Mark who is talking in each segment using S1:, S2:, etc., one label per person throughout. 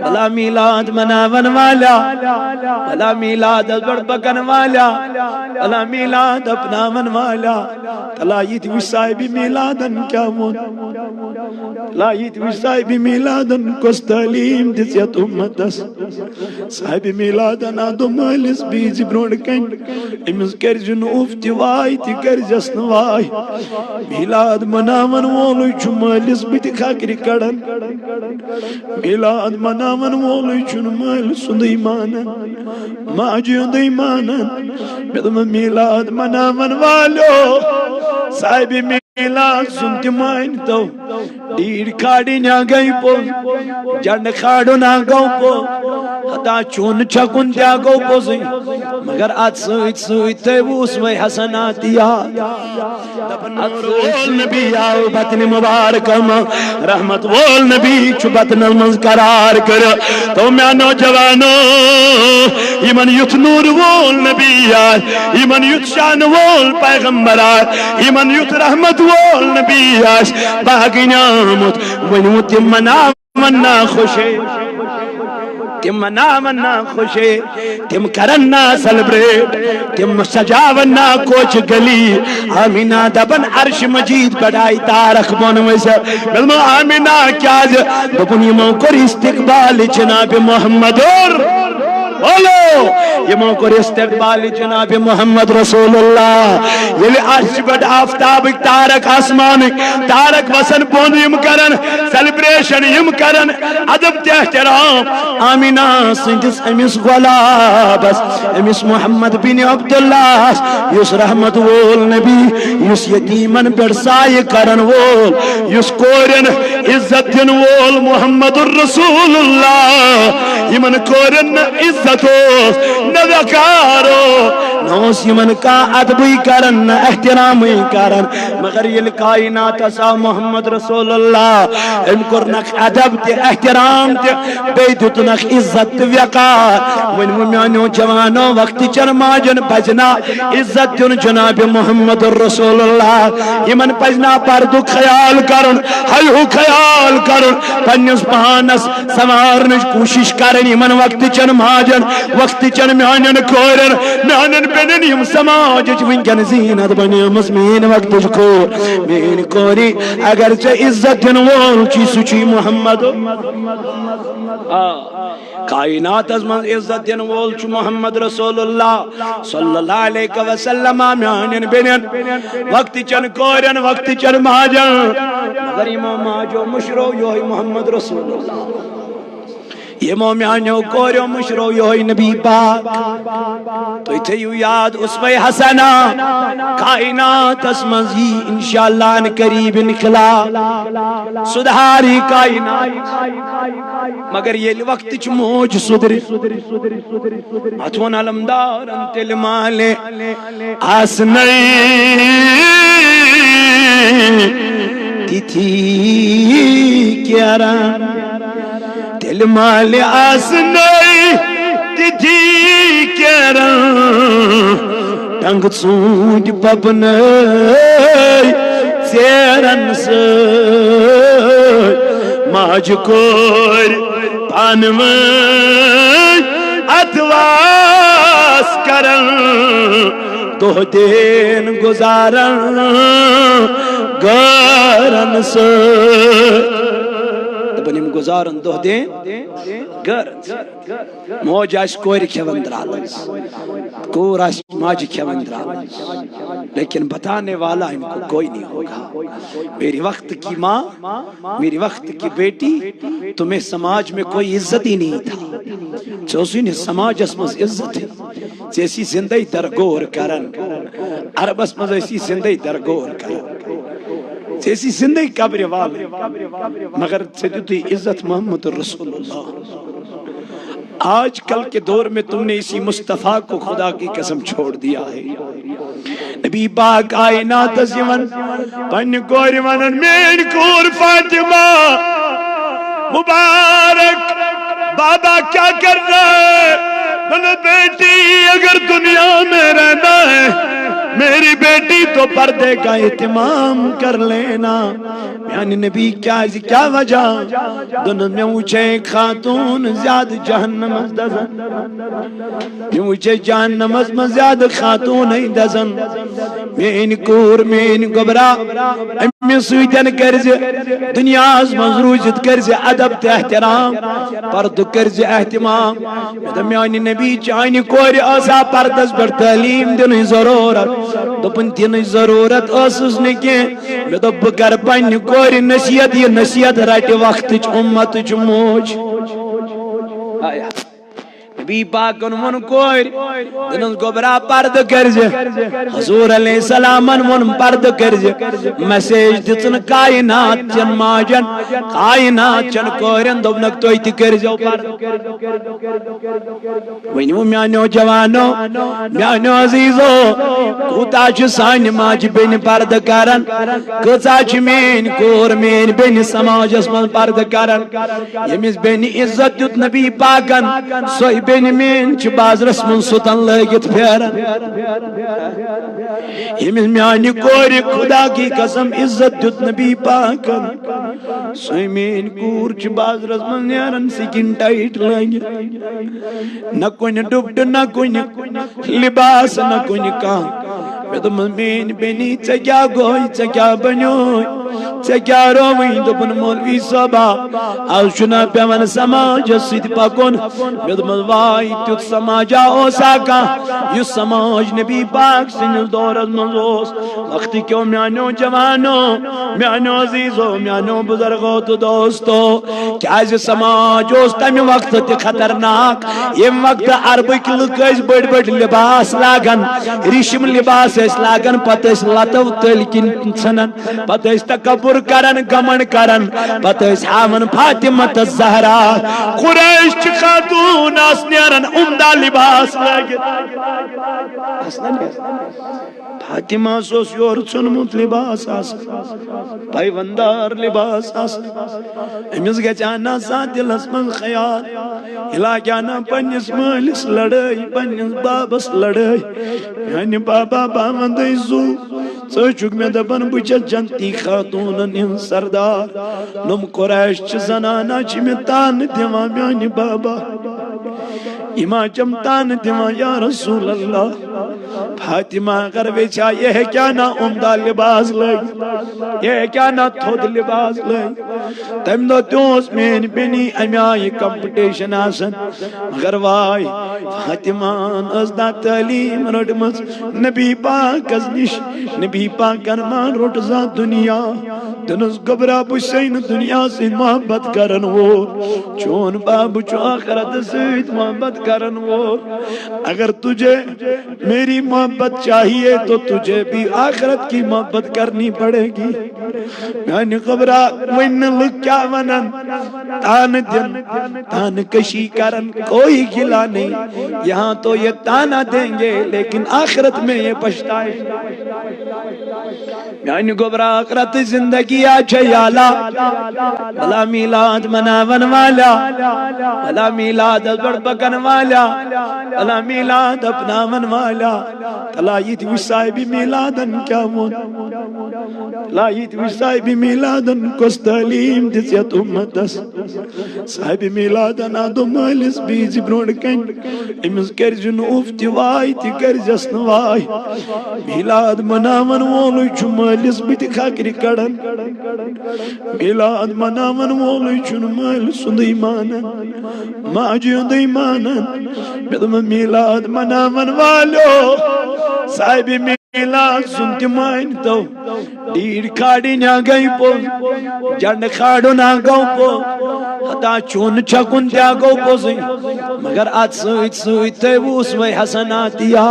S1: بلا میلاد مناون والا، بلا میلاد بڑ پکن والا، بلا میلاد اپناون والا، تلا یہ وش صاحب میلادن کیا مون، لا یہ وش صاحب میلادن کس تعلیم دزیت امتس، صاحب میلادن آدو مالس بیز برونڈ کن امز کرجن افتی وائی تی کرجس نوائی، میلاد مناون وولو چو مالس بیت خاکری کڑن، میلاد مناون وولو چو مال سند ایمانن، ماجیون ایمانن، بدم میلاد مناون والو صاحب میلاد سنتی مائن تو دیر کھاڑی نہ گئی پو جنڈ کھاڑو نہ گو پو حدا چون چکن دیا گو پو سی مگر آت سویت سویت تے ووس وی حسنات یاد نبی آو بطن مبارکم رحمت وول نبی چو بطن المنز قرار کر تو میں نوجوانو ایمن یت نور وول نبی آئے ایمن یت شان وول پیغمبر آئے ایمن یت رحمت وول نبی آئے باقی نعمت ونو تم منا منا خوشے تم منا منا خوشے تم کرنا سیلیبریٹ تم سجاونا کوچ گلی آمینہ دبن عرش مجید بڑائی تارخ بونویسا بلما آمینہ کیا دبن یمو کر استقبال جناب محمد اور بولو یمو کر استقبال جناب محمد رسول اللہ یلی عرش بڑ آفتاب تارک آسمان تارک وسن بون یم کرن سیلیبریشن یم کرن ادب احترام آمینہ سندس امیس غلابس امیس محمد بن عبداللہ یس رحمت وول نبی یس یتیمن برسائی کرن وول یس کورن عزت دن وول محمد الرسول اللہ یمن کورن عزت نوکارو نوس یمن کا ادبی کرن احترامی کرن مگر یہ کائنات اسا محمد رسول اللہ ام کرنک ادب تی احترام تی بیدتنک عزت وقار ون میانو جوانو وقت چرماجن بجنا عزت دن جناب محمد رسول اللہ یمن بجنا پردو خیال کرن حیو خیال کرن پنیس پانس سوارنش کوشش کرن یمن وقت چرماجن وقت چن میانن کورن میانن بینن یم سماج ونکن زینت بنی مسمین وقت کور مین کوری اگر چه عزت دن وول چی سچی محمد کائنات از من عزت دن وول چی محمد رسول اللہ صلی اللہ علیہ وسلم میانن بینن وقت چن کورن وقت چن ماجن مگر امام ماجو مشرو یوہی محمد رسول اللہ یہ مومیانیو کوریو مشرو یوہی نبی پاک تو ایتھے یو یاد اسوہ حسنہ کائنات اسمزی انشاءاللہ ان قریب نکلا سدھاری کائنات مگر یہ وقت چ موج صدر اتون علمدار انتل مالے آسنئی تھی کیارا دل مال آسنائی تھی کیران ٹنگ سوٹ پبنائی سیرن سے ماج کور پانوائی اتواس کرن دو دین گزارن گارن سے بنیم گزارن دو دیں گرن موج آش کوئی کھیون درالز کور آش ماج کھیون درالز لیکن بتانے والا ان کو کوئی نہیں ہوگا میری وقت کی ماں میری وقت کی بیٹی تمہیں سماج میں کوئی عزت ہی نہیں تھا چوسی نے سماج اسمز عزت ہے جیسی زندگی درگور کرن عرب اسمز ایسی زندگی درگور کرن جیسی زندگی قبر والے مگر سیدتی عزت محمد رسول اللہ آج کل کے دور میں تم نے اسی مصطفیٰ کو خدا کی قسم چھوڑ دیا ہے نبی پاک کائنات زیون پن کوری منن مین کور فاطمہ مبارک بابا کیا کر رہا ہے بنا بیٹی اگر دنیا میں رہنا ہے میری بیٹی تو پردے کا اہتمام کر لینا میانی نبی کیا وجہ دنس میں وچھے خاتون زیادہ جہنم دزن میں وچھے جہنم میں زیادہ خاتون دزن میانی کور میانی گبرا امی سویدن کرز دنیا من روزت کرز ادب تے احترام پرد کرز احتمام میانی نبی چانی کوری آسا پردس پر تعلیم دن ضرورت دپن دن ضرورت اسس نکی میں دپ کر پن کوری نصیحت یہ نصیحت رٹ وقت امت موج نبی پاکن من کوری دنس گبرا پرد کرز حضور علیہ السلام من پرد کرز میسیج دتن کائنات چن ماجن کائنات چن کورن دبنک توی تی کرزو پرد ونیو میانو جوانو میانو عزیزو کوتا چھ سانی ماج بین پرد کرن کتا چھ مین کور مین بین سماج اسمان پرد کرن یمیز بین عزت دیت نبی پاکن سوئی بین مین چھ باز رسمن سوتن لگت پھیرن یمیز میانی کوری خدا کی قسم عزت دیت نبی پاکن سوئی مین کور چھ باز رسمن نیرن سکن ٹائٹ لگت نہ کن ڈبٹ نہ کن لباس نہ کن کان میں دم مین بینی ژے کیا گوئی ژے کیا بنیوئی ژے کیا روئی دپن مولوی صاحبا آز چھنا پیون سماجس سۭتۍ پکن میں دم واے تیُتھ سماجا اوسا کانٛہہ یُس سماج نبی پاک سٕنٛدِس دورس منٛز اوس وقت کیو میانیو جوانو میانیو عزیزو میانیو بزرگو تو دوستو کیازِ سماج اوس تمہِ وقت تہِ خطرناک یم وقت عربک لُکھ ٲسۍ بٔڑۍ بٔڑۍ لباس لاگان ریشم لباس ٲسۍ لاگان پتہٕ ٲسۍ لتو تٔلۍ کِنۍ ژھنان پتہٕ ٲسۍ تکبر کران گمنڈ کران پتہٕ ٲسۍ ہاوان فاطمہ تہٕ زہرا قریش چہِ خاتون آس نیران عمدہ لباس لٲگِتھ فاطمہ اوس یور ژھنمُت لباس آسان پیوندار لباس آسان أمِس گژھِ ہا نہ سا دلس منٛز خیال یہِ لاگہِ ہا نہ پننِس مٲلِس لڑٲے پننِس بابس لڑٲے میانہِ بابا باوندٕے زُو ژٕ چھُکھ مےٚ دپان بہٕ چھَس جنتی خاتوٗنن ہٕنٛز سردار نۄم قریش چھِ زنانہ چھِ مےٚ تانہٕ دِوان میانہِ بابا یِما چھَم تانہٕ دِوان یا رسول اللہ فاطمہ اگر ویچھا یہ ہے کیا نہ عمدہ لباس لگ یہ ہے کیا نہ تھود لباس لگ تم دو تیوس مین بینی امی آئی کمپٹیشن آسن مگر وائی فاطمان ازدہ تعلیم رٹمز نبی پاک از نش نبی پاک انمان رٹزا دنیا دنس گبرا بسین دنیا سے محبت کرن وہ چون باب چو آخرت سید محبت کرن وہ اگر تجھے میری محبت چاہیے تو تجھے بھی آخرت کی محبت کرنی پڑے گی میانی خبرہ وین لگ کیا ونن تان دن تان کشی کرن کوئی گلا نہیں یہاں تو یہ تانا دیں گے لیکن آخرت میں یہ پشتائے میانی خبرہ آخرت زندگی آچھے یالا بلا میلاد مناون والا بلا میلاد ازبڑ بکن والا بلا میلاد اپناون والا تلائیت وش صاحبی میلادن کیا مون تلائیت وش صاحبی میلادن کس تعلیم دزیت امتس صاحبی میلادن آدو مالس بیزی برونڈ کن امز کرجن افتی وائی تی کرجسن وائی میلاد منامن وولوی چو مالس بیتی خاکری کڑن میلاد منامن وولوی چو مالس سندی مانن ماجیون دی مانن بدم میلاد منامن والو صاحبی میلاد سنتی مائن تو دیر کھاڑی نیا گئی پو جنڈ کھاڑو نا گو پو حتا چون چکن تیا گو پو سی مگر آت سویت سویت تے وہ اس میں حسناتیا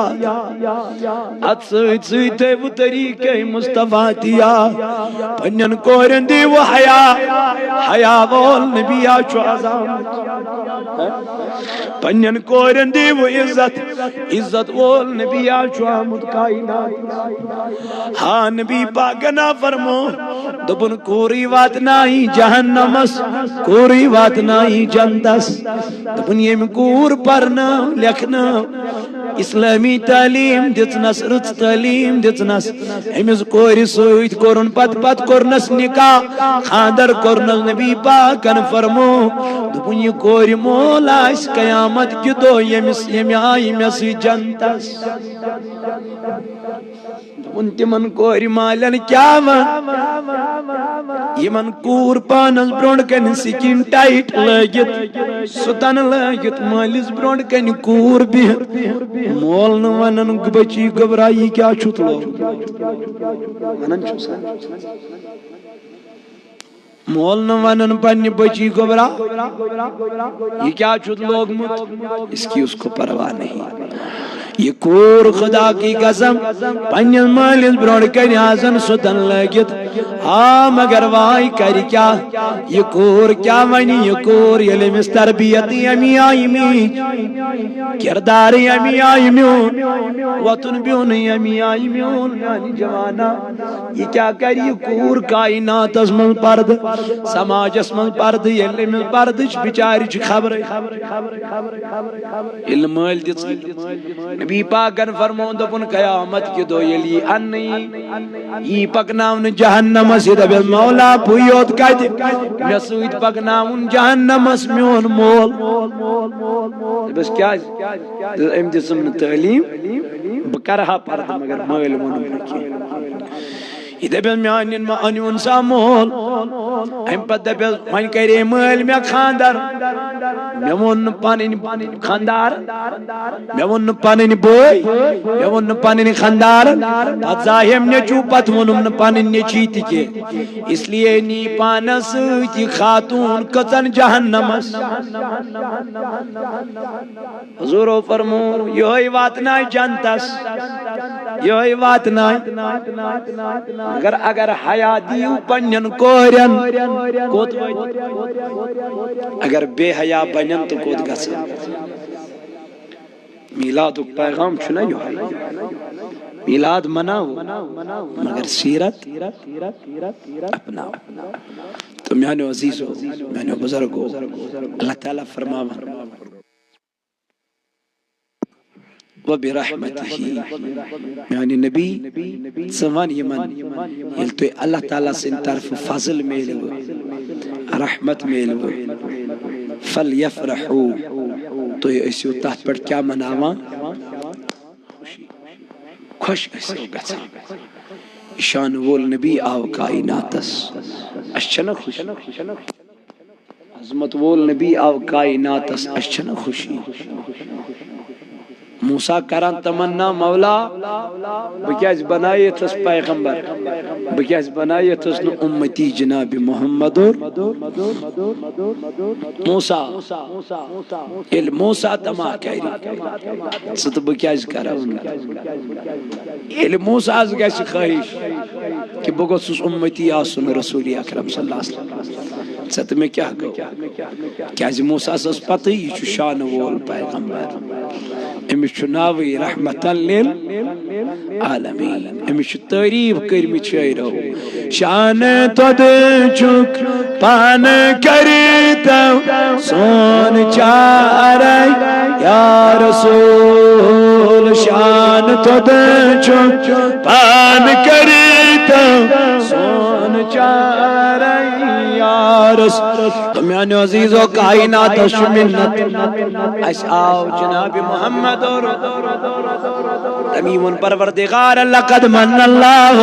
S1: آت سویت سویت تے وہ طریقہ مصطفیٰتیا پنین کورن دی وہ حیا وول نبی آچو عظام پنین کورن دی وہ عزت وول نبی آچو آمد کائنات ہاں نبی پاکنا فرمو دبن کوری وات نائی جہنمس کوری وات نائی جندس دبن یہ کور پرنا لکھنا اسلامی تعلیم دتنس رت تعلیم دتنس امس کور سوت کورن پت کورنس نکاح خاندر کورنس نبی پاکن فرمو دپن یہ کور مول آس قیامت کی دو یمی آئی مس جنتس دپن تمن کور مالن کیا یمن کور پانس برونڈ کن سکن ٹائٹ لگت ستن لگت مالس برونڈ کن کور بہت مول ونن بچی گھبرائی کیا چھت لو مول ونن پنہ بچی گھبرا یہ کیا چھت لوگمت اس کی اس کو پرواہ نہیں یہ کور خدا کی قسم پنیل مالس برونڈ کن آسن ستن لگت مگر وائی کر کیا یہ کور کیا ونی یہ کور یل مس تربیت یمی آئی می کردار یمی آئی میون وطن بیون یمی آئی میون یعنی جوانا یہ کیا کر یہ کور کائنات اسمن پرد سماج اسمن پرد یل مس پرد بچاری چھ خبر علم مال دت نبی پاکن فرمون دپن قیامت کی دو یلی انی یہ پکناون جہنم سے دبل مولا پویوت کد مے سوت پکناون جہنم اس میون مول بس کیا ام دسم تعلیم بکرہا پرد مگر مال ون یہ دبل میان انیون سا مول ام پت دبل من کرے مال مے خاندر مے ون پنن خاندار مے ون پنن بوئی مے ون پنن خاندار پت زاہم نچو پت ونم پنن نچی تکے اس لیے نی پانس کی خاتون کتن جہنمس حضور فرمو یہ واتنا جنتس یہ واتنا اگر حیا دیو پنن کورن کوت اگر بے حیا بنن تو کوت گس میلاد پیغام چھنا یہ میلاد مناو مگر سیرت اپناو تو میانو عزیزو میانو بزرگو اللہ تعالیٰ فرماوا وبرحمته یعنی نبی سوان یمن یل تو اللہ تعالیٰ سے طرف فضل میلو رحمت میلو فلیفرحو تو یہ اسیو تحت پر کیا مناوا خوش اسیو گھا شان وول نبی آو کائناتس اشچنا خوشی عظمت وول نبی آو کائناتس اشچنا خوشی موسیٰ کران تمنا مولا بکیاز بنایتس پیغمبر بکیاز بنایتس نو امتی جناب محمد موسیٰ il موسیٰ تما کری ست بکیاز کران il موسیٰ از گیس خواہش کہ بگوسس امتی آسن رسول اکرم صلی اللہ علیہ وسلم ست میں کیا گو کیاز موسیٰ سس پتہ یہ چو شان وول پیغمبر امس ناوی رحمت للعالمین امس تعریف کرمی چیرو شان تود چک پان کریتا سون چارے یا رسول شان تود چک پان کریتا سون چارے یا رسول تمیانی عزیز و کائنات شمنت اس آو جناب محمد تمیم پروردگار لقد من اللہ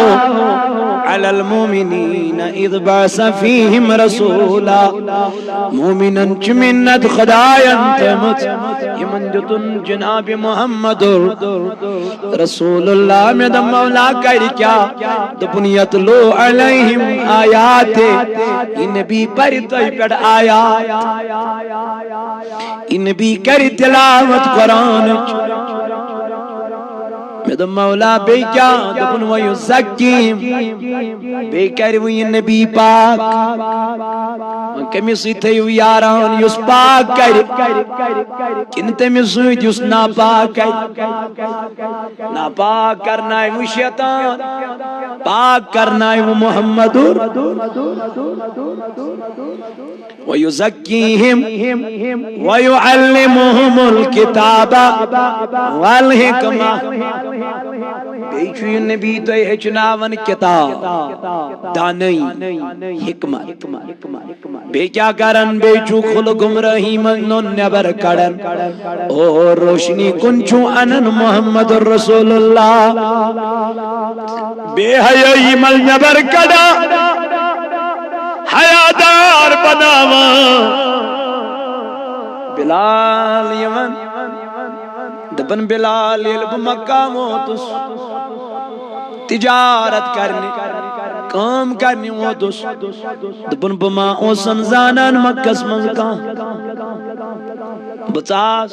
S1: علی المومنین اذ بعث فیہم رسولا مومنن چمنت خدایان تمت یمن جتن جناب محمد رسول اللہ میں دم مولا کر کیا دپنیت لو علیہم آیات ان نبی پر توی پڑ آیا ان نبی کر تلاوت قرآن میں دم مولا بے کیا دپن ویزکیم بے کرو یہ نبی پاک کمی سی تھیو یاران یس پاک کر کن تمی سوید یس ناپاک کر ناپاک کرنا ہے وہ شیطان پاک کرنا ہے وہ محمد وَيُزَكِّيهِمْ وَيُعَلِّمُهُمُ الْكِتَابَ وَالْحِكْمَةَ بیچو یہ نبی تو ہچناون کتاب دانائی حکمت بے کیا کرن بیچو خل گمراہی منن نبر کڑن اور روشنی کنچو انن محمد رسول اللہ بے حیائی مل نبر کڑا حیادار بناوا بلال یمن دبن بلال علب مکہ موتس تجارت کرنے کام کرنے موتس دبن بما اوسن زانان مکس منزکان بچاس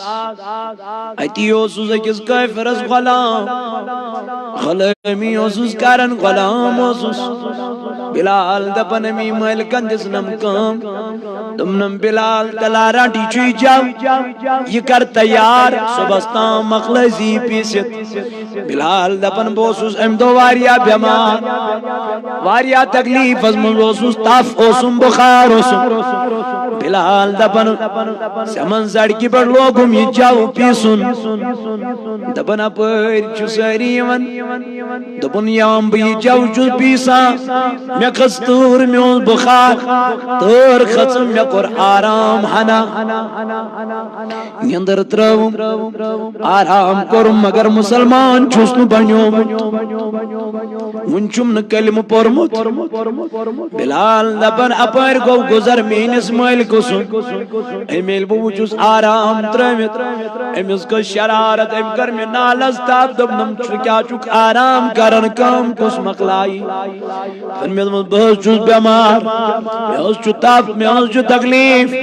S1: ایتی اوسوس اکس کافرس غلام غلامی اوسوس کرن غلام اوسوس بلال دپن می ملکن دسنم کام تمنم بلال تلارا ٹیچوی جاو یہ کر تیار صبستان مخلصی پیست بلال دپن بوسوس امدو واریا بیمار واریا تکلیف از من بوسوس تاف اوسم بخار اوسم بلال دپن سمن زڑکی پر لوگم یہ جاو پیسن دپن اپر چو ساری من دپن یام بھی جاو چو پیسا میں خستور میون بخار تور خسم میں کر آرام حنا نیندر تراؤم آرام کرم مگر مسلمان چھسن بنیوم منچم نکلم پرمت بلال دپن اپر گو گزر مینس مائل کسن امیل بو چس آرام ترمت امیس کو شرارت ام کر میں نالز تاب دبنم چکیا چک آرام کرن کم کس مقلائی پھر میں بہت چوز بیمار میں اس چو تاب میں اس چو تکلیف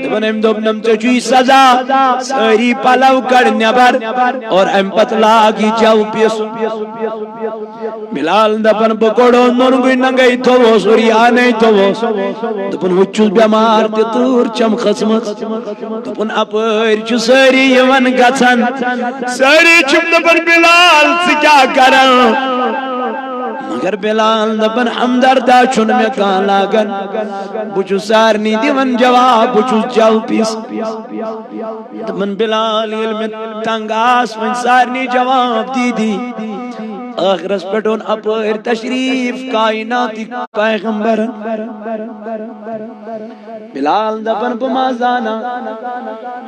S1: دبن ام دبنم چوی سزا سری پلاو کر نبر اور ام پتلا کی چاو پیسو بلال دبن بکڑو نرگوی ننگئی تو وہ سوریا نہیں تو وہ دبن وہ چوز بیمار تی تور چم خسمت دبن اپر چو سری یون گسن سری چم دبن بلال سے کیا کرن مگر بلال دبن ہمدردہ چون میں کان لاغن بچو سارنی دیون جواب بچو جاو پیس دبن بلال علم تنگاس من سارنی جواب دی دی آخرس پٹون اپر تشریف کائناتی پیغمبر بلال دبن بمازانا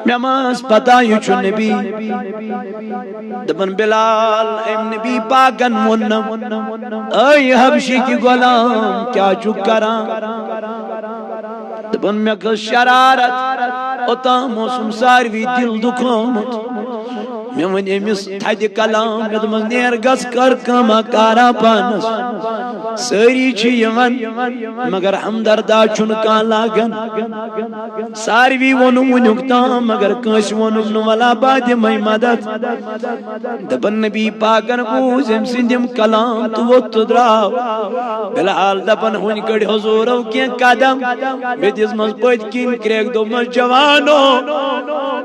S1: میماز پتا یو چو نبی دبن بلال ایم نبی پاکن منم اے حبشی کی غلام کیا چکران دبن میں کس شرارت اتا موسم ساروی دل دکھومت میں ون امس تھد کلام میں نیر گس کر کما کارا پانس سری چھ یون مگر ہمدردہ چون کان لاگن ساروی ونو ونکتا مگر کنش ونو نوالا باد میں مدد دبن نبی پاکن بوز ام سندم کلام تو تدراو بلال دبن ہون کڑی حضورو کین قدم بیدیز مز پوید کین کریک دو مز جوانو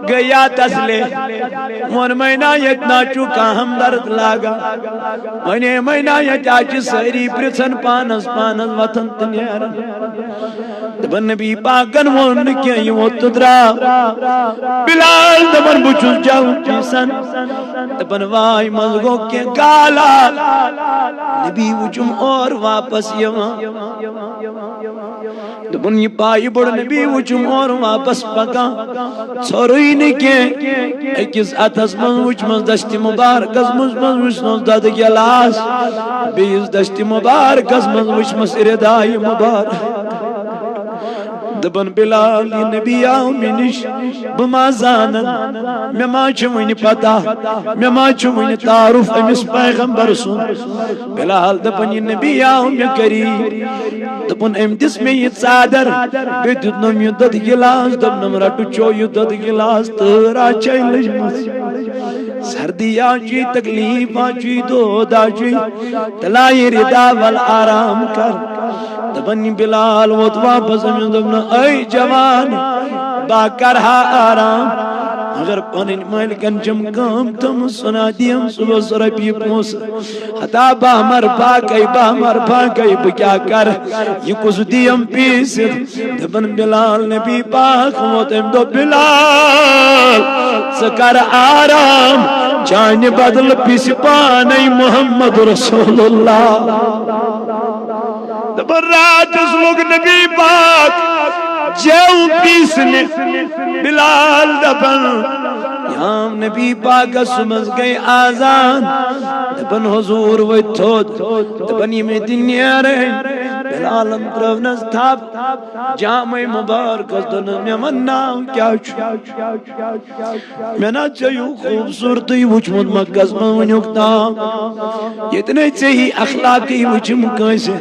S1: گیا تسلے من مہینہ یتنا چکا ہم درد لاگا مہینہ یتاچ سری پرسن پانس پانس وطن تنیر دبن نبی پاکن ون کیا یوں تدرا بلال دبن بچوس جاؤ پیسن دبن وائی مزگو کے گالا نبی وچم اور واپس یوان دبن یہ پائی بڑ نبی وچم اور واپس پکا سوروی نکے ایکس اتس من وچ من دشتی مبارک از مز وشنوز داد گلاس بیز دشتی مبارک از من وچ مسردائی مبارک دبن بلال یہ نبی آؤ منش بما زانن میں ما چمین پتا میں ما چمین تعارف امس پیغمبر سن بلال دبن یہ نبی آؤ میں کری دبن ام دس میں یہ صادر بیدنم یہ دد گلاس دبنم رٹو چو یہ دد گلاس ترا چیلش مس سردی آچی تکلیف آچی دود آچی تلائی ردا والآرام کر دبنی بلال وط واپس دبنا اے جوان با کرہا آرام اگر پنن مالکن چم کام تم سنا دیم صبح سرپی پوس حتا بامر پاکی بکیا کر یہ کس دیم پیس دبن بلال نبی پاک موتم دو بلال سکر آرام جان بدل پیس پانی محمد رسول اللہ دبن رات اسلوک نبی پاک جو پیسنے بلال دبن یہاں نبی پاک سمجھ گئی آزان دبن حضور وی تھود دبن یہ میں دنیا رہے بلال اندرونس تھاب جامع مبارک از دن نمنا کیا میں نہ چاہیو خوبصورتی وچمد مکز میں نکتا اتنے چاہی اخلاقی وچم کیسے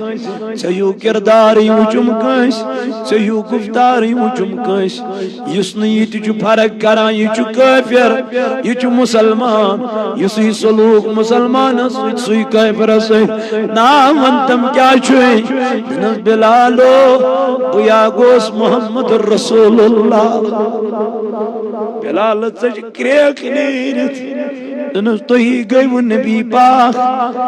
S1: چاہیو کرداری وچم کیسے چاہیو گفتاری وچم کیسے یسنی یہ تجھو فرق کران یہ چو کافر یہ چو مسلمان یسی سلوک مسلمان سوی کافر سے نام انتم کیا چھوئی دنس بلالو بیا گوس محمد رسول اللہ بلال سج کریک نیرت دنس تو ہی گئی وہ نبی پاک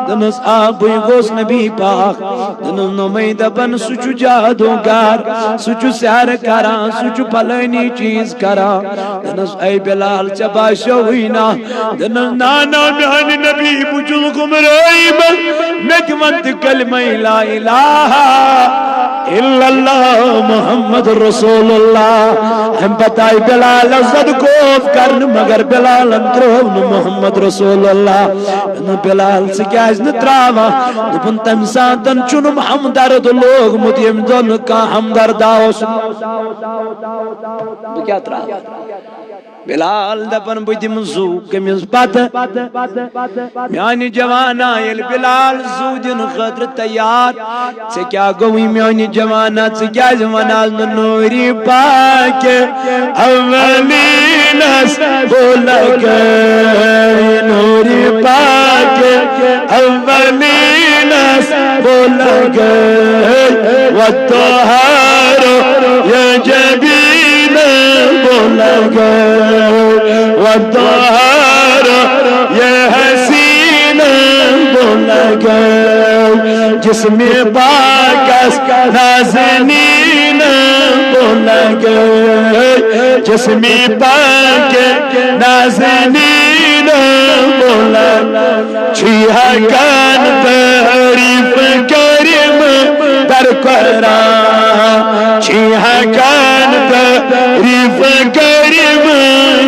S1: دنس آب گوس نبی پاک دنس نمی دبن سچو جادو گر سچو سیر کرا سچو پلینی چیز کرا دنس اے بلال چبا شوینا دنس نانا میانی نبی بجل گمرائیم نکمت کلمہ لا الہ الا اللہ محمد رسول اللہ ہم بتائی بلال زد کوف کرن مگر بلال اندرون محمد رسول اللہ بلال سے کیا اس نتراوا دبن تمساتن چنم ہمدرد لوگ مدیم دن کا ہمدرد آوس کیا تراوا بلال دبن بدیم زو کمیز پت میانی جوانا یل بلال زو دن خطر تیار سے کیا گوی میانی جوانا سے کیا جوانا نوری پاک اولین بولا گئی نوری پاک اولین بولا گئی والطہارو یا جبین بولا گئی والطہارو یا حسین بولا گئی جسم پاکس نازنین بولا گئی جسم پاک نازنین بولا چھیہ کان تعریف کریم در قرآن چھیہ کان تعریف کریم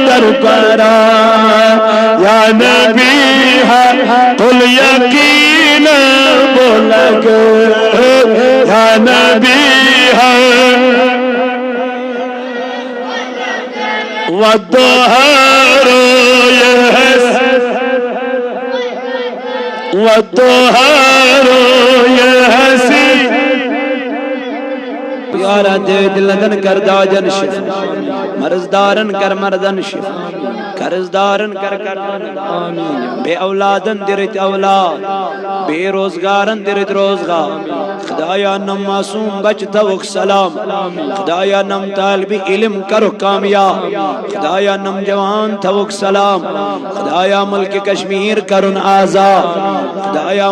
S1: در قرآن یا نبی قل یقین بولا گئی یا نبی والطہار یحسی پیارا دے دلدن کر داجن شفا مرزدارن کر مردن شفا قرضدارن کر بے اولادن درت اولاد بے روزگارن درت روزگار خدایا نم معصوم بچ توک سلام خدایا نم طالب علم کرو کامیاب خدایا نم جوان توک سلام خدایا ملک کشمیر کرن آزاد خدایا